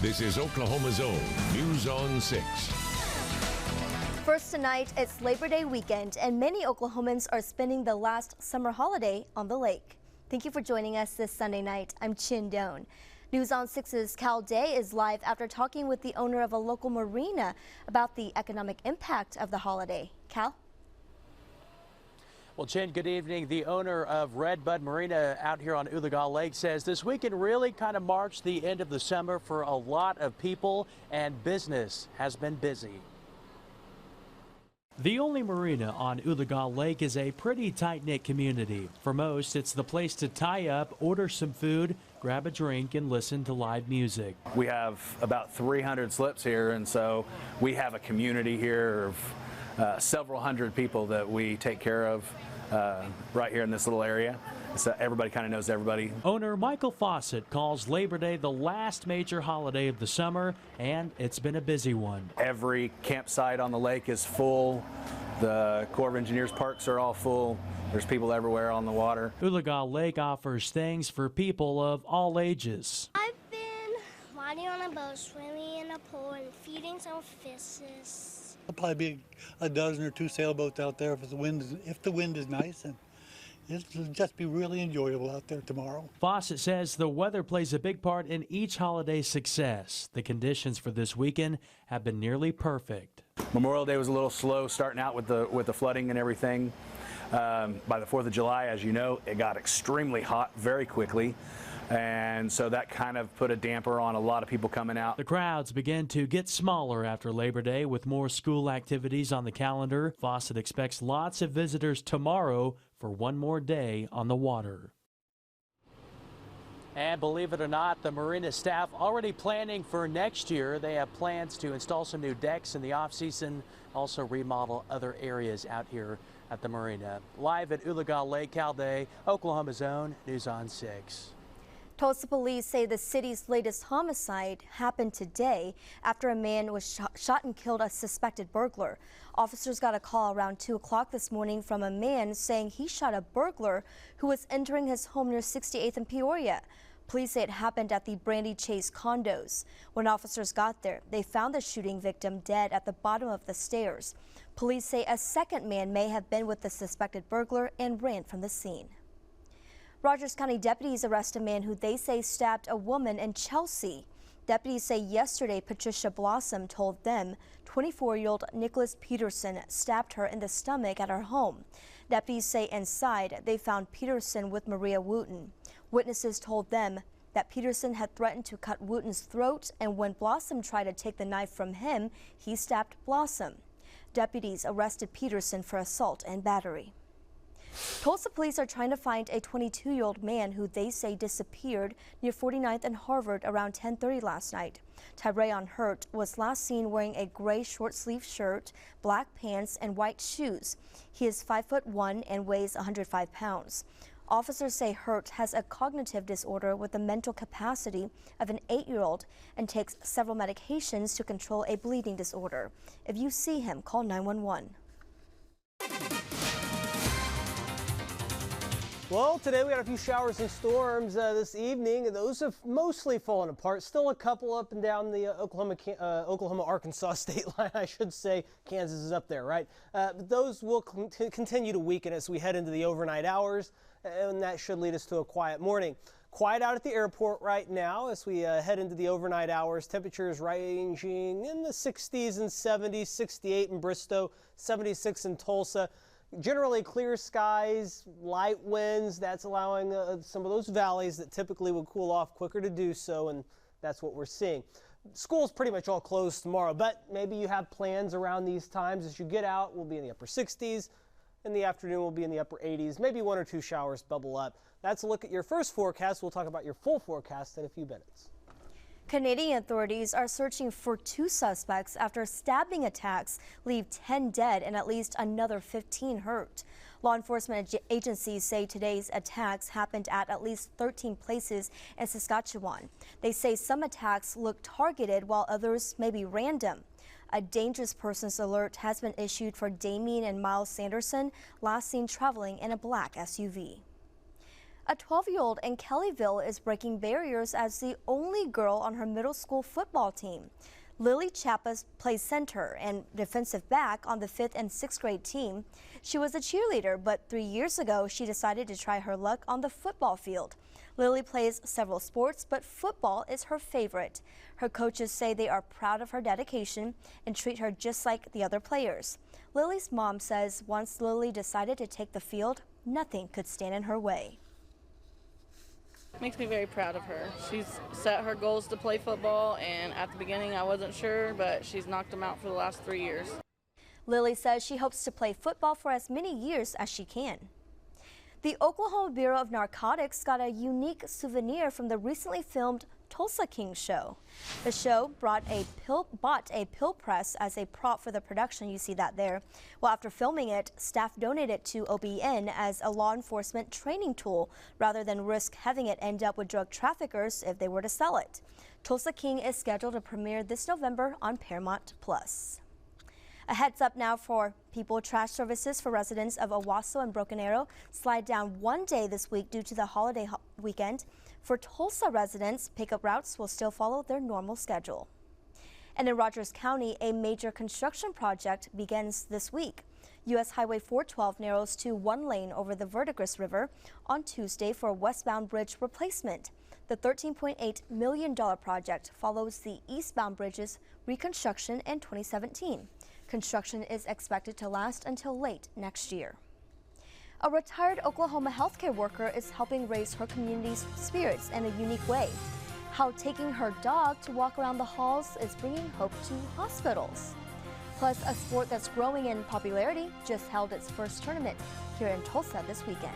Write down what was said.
This is Oklahoma's own News on 6. First tonight, it's Labor Day weekend, and many Oklahomans are spending the last summer holiday on the lake. Thank you for joining us this Sunday night. I'm Chin Doan. News on 6's Cal Day is live after talking with the owner of a local marina about the economic impact of the holiday. Cal? Well, Chin, good evening. The owner of Redbud Marina out here on Oologah Lake says this weekend really kind of marks the end of the summer for a lot of people, and business has been busy. The only marina on Oologah Lake is a pretty tight-knit community. For most, it's the place to tie up, order some food, grab a drink, and listen to live music. We have about 300 slips here, and so we have a community here of several hundred people that we take care of right here in this little area. So everybody kind of knows everybody. Owner Michael Fawcett calls Labor Day the last major holiday of the summer, and it's been a busy one. Every campsite on the lake is full. The Corps of Engineers parks are all full. There's people everywhere on the water. Oologah Lake offers things for people of all ages. I've been riding on a boat, swimming in a pool, and feeding some fishes. There'll probably be a dozen or two sailboats out there if the wind is nice, and it'll just be really enjoyable out there tomorrow. Fawcett says the weather plays a big part in each holiday's success. The conditions for this weekend have been nearly perfect. Memorial Day was a little slow starting out with the flooding and everything. By the 4th of July, as you know, it got extremely hot very quickly. And so that kind of put a damper on a lot of people coming out. The crowds begin to get smaller after Labor Day with more school activities on the calendar. Fawcett expects lots of visitors tomorrow for one more day on the water. And believe it or not, the marina staff already planning for next year. They have plans to install some new decks in the off-season, also remodel other areas out here at the marina. Live at Oologah Lake, Cal Day, Oklahoma's own News on 6. Tulsa police say the city's latest homicide happened today after a man was shot and killed a suspected burglar. Officers got a call around 2 o'clock this morning from a man saying he shot a burglar who was entering his home near 68th and Peoria. Police say it happened at the Brandy Chase condos. When officers got there, they found the shooting victim dead at the bottom of the stairs. Police say a second man may have been with the suspected burglar and ran from the scene. Rogers County deputies arrest a man who they say stabbed a woman in Chelsea. Deputies say yesterday Patricia Blossom told them 24-year-old Nicholas Peterson stabbed her in the stomach at her home. Deputies say inside they found Peterson with Maria Wooten. Witnesses told them that Peterson had threatened to cut Wooten's throat, and when Blossom tried to take the knife from him, he stabbed Blossom. Deputies arrested Peterson for assault and battery. Tulsa police are trying to find a 22-year-old man who they say disappeared near 49th and Harvard around 10:30 last night. Tyrayon Hurt was last seen wearing a gray short-sleeved shirt, black pants, and white shoes. He is 5'1" and weighs 105 pounds. Officers say Hurt has a cognitive disorder with the mental capacity of an 8-year-old and takes several medications to control a bleeding disorder. If you see him, call 911. Well, today we got a few showers and storms this evening. Those have mostly fallen apart. Still a couple up and down the Oklahoma-Arkansas state line, I should say. Kansas is up there, right? But those will continue to weaken as we head into the overnight hours, and that should lead us to a quiet morning. Quiet out at the airport right now as we head into the overnight hours. Temperatures ranging in the 60s and 70s, 68 in Bristow, 76 in Tulsa. Generally clear skies, light winds. That's allowing some of those valleys that typically would cool off quicker to do so, and that's what we're seeing. School's pretty much all closed tomorrow, but maybe you have plans around these times. As you get out, we'll be in the upper 60s. In the afternoon, we'll be in the upper 80s. Maybe 1 or 2 showers bubble up. That's a look at your first forecast. We'll talk about your full forecast in a few minutes. Canadian authorities are searching for 2 suspects after stabbing attacks leave 10 dead and at least another 15 hurt. Law enforcement agencies say today's attacks happened at least 13 places in Saskatchewan. They say some attacks look targeted while others may be random. A dangerous persons alert has been issued for Damien and Miles Sanderson, last seen traveling in a black SUV. A 12-year-old in Kellyville is breaking barriers as the only girl on her middle school football team. Lily Chappas plays center and defensive back on the 5th and 6th grade team. She was a cheerleader, but 3 years ago she decided to try her luck on the football field. Lily plays several sports, but football is her favorite. Her coaches say they are proud of her dedication and treat her just like the other players. Lily's mom says once Lily decided to take the field, nothing could stand in her way. Makes me very proud of her. She's set her goals to play football, and at the beginning I wasn't sure, but she's knocked them out for the last 3 years. Lily says she hopes to play football for as many years as she can. The Oklahoma Bureau of Narcotics got a unique souvenir from the recently filmed Tulsa King show. The show bought a pill press as a prop for the production. You see that there. Well, after filming it, staff donated it to OBN as a law enforcement training tool rather than risk having it end up with drug traffickers if they were to sell it. Tulsa King is scheduled to premiere this November on Paramount+. A heads up now for people. Trash services for residents of Owasso and Broken Arrow slide down 1 day this week due to the holiday weekend. For Tulsa residents, pickup routes will still follow their normal schedule. And in Rogers County, a major construction project begins this week. U.S. Highway 412 narrows to 1 lane over the Verdigris River on Tuesday for a westbound bridge replacement. The $13.8 million project follows the eastbound bridge's reconstruction in 2017. Construction is expected to last until late next year. A retired Oklahoma healthcare worker is helping raise her community's spirits in a unique way. How taking her dog to walk around the halls is bringing hope to hospitals. Plus, a sport that's growing in popularity just held its first tournament here in Tulsa this weekend.